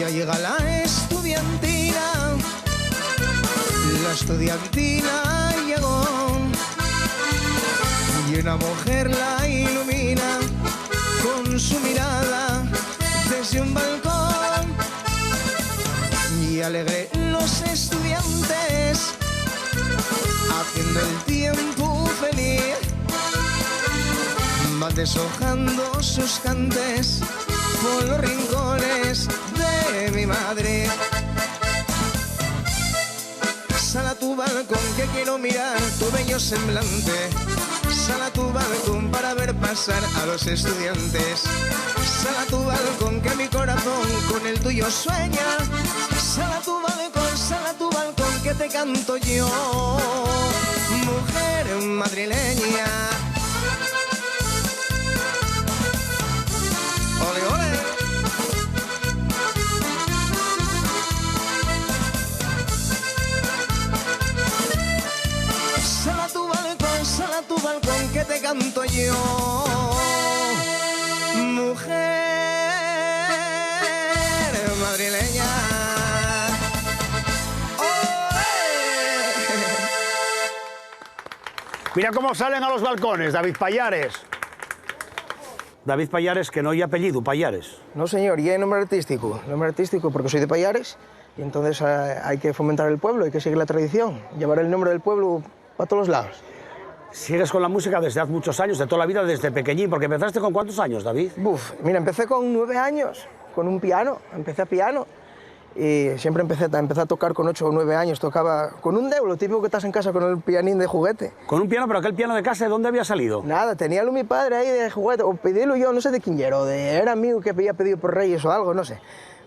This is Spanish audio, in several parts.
Ya llega la estudiantina llegó, y una mujer la ilumina con su mirada desde un balcón. Y alegre los estudiantes, haciendo el tiempo feliz, van deshojando sus cantes por los rincones de mi madre. Sal a tu balcón que quiero mirar tu bello semblante. Sal a tu balcón para ver pasar a los estudiantes. Sal a tu balcón que mi corazón con el tuyo sueña. Sal a tu balcón que te canto yo, mujer madrileña. Ole, ole. Sal a tu balcón que te canto yo, mujer madrileña. Mira cómo salen a los balcones, David Pallares. David Pallares, que no hay apellido, Pallares. No, señor, y hay nombre artístico porque soy de Pallares, y entonces hay que fomentar el pueblo, hay que seguir la tradición, llevar el nombre del pueblo a todos los lados. Sigues con la música desde hace muchos años, de toda la vida, desde pequeñín, porque empezaste con ¿cuántos años, David? Mira, empecé con 9 años, con un piano, empecé a piano, y siempre empecé a tocar con 8 o 9 años, tocaba con un dedo, lo típico que estás en casa con el pianín de juguete. Con un piano, pero aquel piano de casa, ¿de dónde había salido? Nada, teníalo mi padre ahí de juguete, o pedílo yo, no sé de quién era, era amigo que había pedido por Reyes o algo, no sé.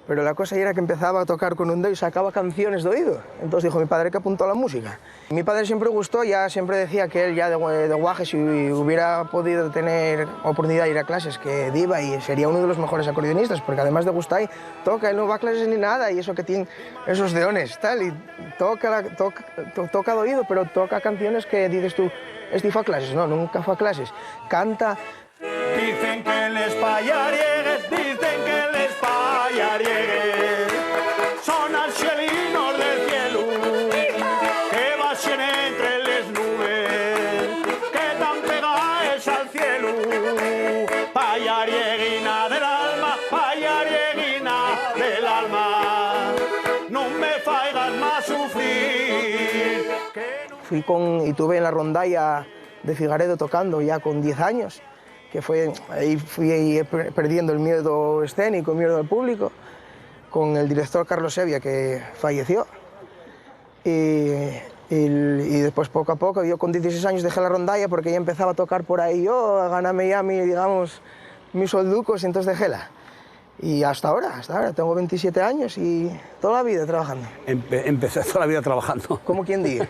Pero la cosa era que empezaba a tocar con un dedo y sacaba canciones de oído. Entonces dijo mi padre que apuntó a la música. Mi padre siempre gustó, ya siempre decía que él ya de guaje, si hubiera podido tener oportunidad de ir a clases, que iba y sería uno de los mejores acordeonistas, porque además de gustar, toca, él no va a clases ni nada, y eso que tiene esos deones, tal, y toca de oído, pero toca canciones que dices tú, ¿este fue a clases? No, nunca fue a clases. Canta. Dicen que les pallariegues, dicen que les pallariegues son arxelinos del cielo que vayan entre les nubes que tan pegaes al cielo. Pallarieguina del alma, no me faigas más sufrir. Fui y tuve en la rondalla de Figaredo tocando ya con 10 años. Que ahí fui perdiendo el miedo escénico, el miedo al público, con el director Carlos Sevilla, que falleció. Y después, poco a poco, yo con 16 años dejé la rondalla porque ya empezaba a tocar por ahí yo, a ganarme ya mis solducos, y entonces dejéla. Y hasta ahora, tengo 27 años y toda la vida trabajando. Empecé toda la vida trabajando. ¿Cómo quien diga?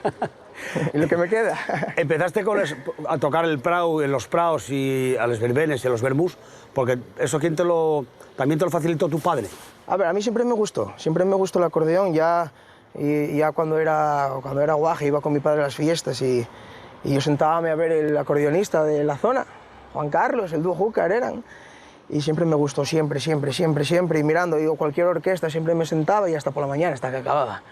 Y lo que me queda. Empezaste a tocar el prau, en los praos y a los verbenes y a los vermús, porque eso también te lo facilitó tu padre. A ver, a mí siempre me gustó el acordeón, ya cuando era guaje iba con mi padre a las fiestas y yo sentábame a ver el acordeonista de la zona, Juan Carlos, el dúo Júcar eran, y siempre me gustó, siempre, y mirando, cualquier orquesta siempre me sentaba y hasta por la mañana, hasta que acababa.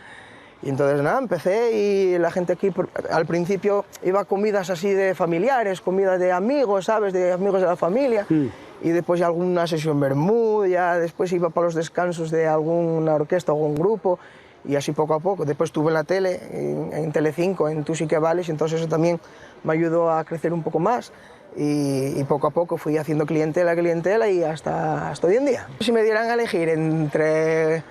Y entonces nada, empecé y la gente aquí, al principio iba a comidas así de familiares, comidas de amigos, ¿sabes? De amigos de la familia. Y después ya alguna sesión vermú, ya después iba para los descansos de alguna orquesta o algún grupo. Y así poco a poco. Después estuve en la tele, en Telecinco, en Tú sí que vales, y entonces eso también me ayudó a crecer un poco más. Y poco a poco fui haciendo clientela y hasta hoy en día. Si me dieran a elegir entre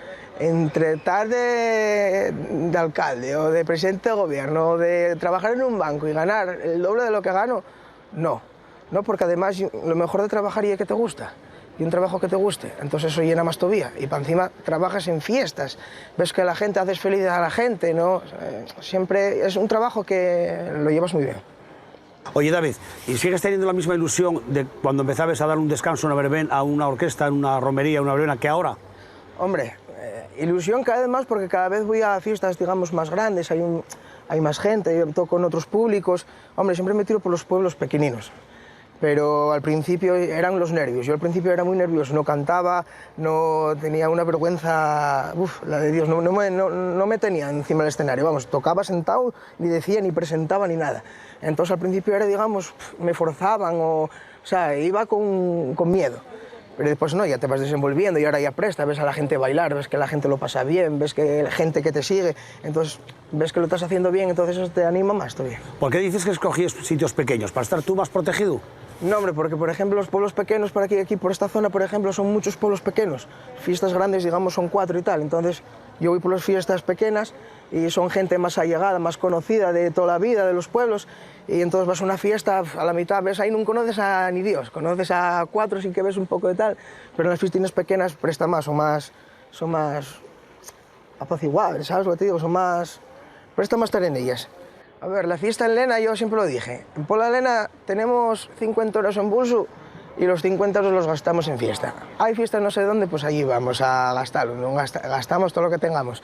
estar de alcalde o de presidente de gobierno o de trabajar en un banco y ganar el doble de lo que gano, no, porque además lo mejor de trabajar es que te gusta, y un trabajo que te guste, entonces eso llena más todavía, y para encima trabajas en fiestas, ves que la gente, haces feliz a la gente, ¿no? Siempre es un trabajo que lo llevas muy bien. Oye, David, ¿y sigues teniendo la misma ilusión de cuando empezabas a dar un descanso a una orquesta, en una romería, una verbena, que ahora? Hombre, ilusión cada vez más porque cada vez voy a fiestas, digamos, más grandes, hay más gente, yo toco en otros públicos. Hombre, siempre me tiro por los pueblos pequeñinos. Pero al principio eran los nervios. Yo al principio era muy nervioso, no cantaba, no tenía una vergüenza, la de Dios, no me tenía encima del escenario. Vamos, tocaba sentado, ni decía, ni presentaba, ni nada. Entonces al principio era, digamos, me forzaban o sea, iba con miedo. Pero después no, ya te vas desenvolviendo y ahora ya presta, ves a la gente bailar, ves que la gente lo pasa bien, ves que hay gente que te sigue, entonces ves que lo estás haciendo bien, entonces eso te anima más todavía. ¿Por qué dices que escogías sitios pequeños? ¿Para estar tú más protegido? No, hombre, porque por ejemplo los pueblos pequeños por aquí por esta zona, por ejemplo, son muchos pueblos pequeños. Fiestas grandes, digamos, son 4 y tal. Entonces yo voy por las fiestas pequeñas y son gente más allegada, más conocida de toda la vida, de los pueblos. Y entonces vas a una fiesta, a la mitad ves ahí no conoces a ni Dios, conoces a 4 sí que ves un poco de tal, pero en las fiestinas pequeñas presta más, son más apaciguables, ¿sabes lo que te digo? Presta más estar en ellas. A ver, la fiesta en Lena, yo siempre lo dije, en Pola Lena tenemos 50 euros en bolso y los 50 euros los gastamos en fiesta. Hay fiesta no sé dónde, pues allí vamos a gastarlo, gastamos todo lo que tengamos.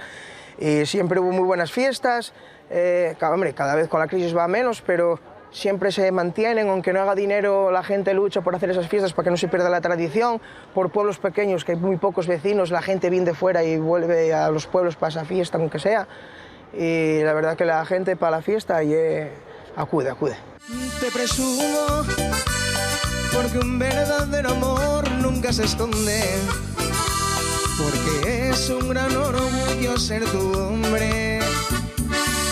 Y siempre hubo muy buenas fiestas, hombre, cada vez con la crisis va menos, pero siempre se mantienen, aunque no haga dinero, la gente lucha por hacer esas fiestas para que no se pierda la tradición. Por pueblos pequeños, que hay muy pocos vecinos, la gente viene de fuera y vuelve a los pueblos para esa fiesta, aunque sea. Y la verdad que la gente para la fiesta acude. Te presumo porque un verdadero amor nunca se esconde, porque es un gran orgullo ser tu hombre.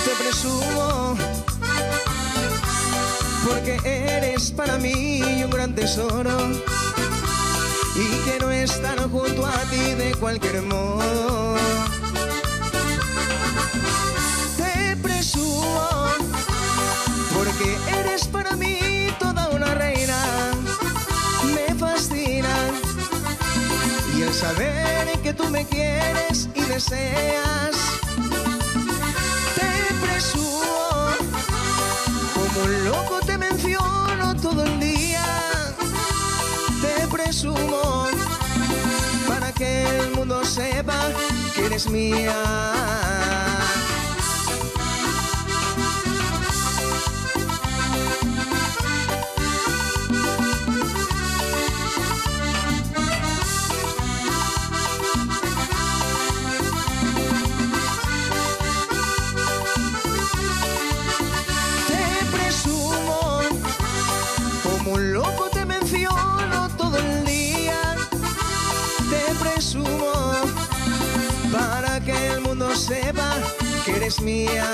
Te presumo porque eres para mí un gran tesoro y quiero estar junto a ti de cualquier modo. Porque eres para mí toda una reina, me fascina. Y el saber que tú me quieres y deseas, te presumo, como un loco te menciono todo el día. Te presumo, para que el mundo sepa que eres mía. Un loco te menciono todo el día, te presumo, para que el mundo sepa que eres mía.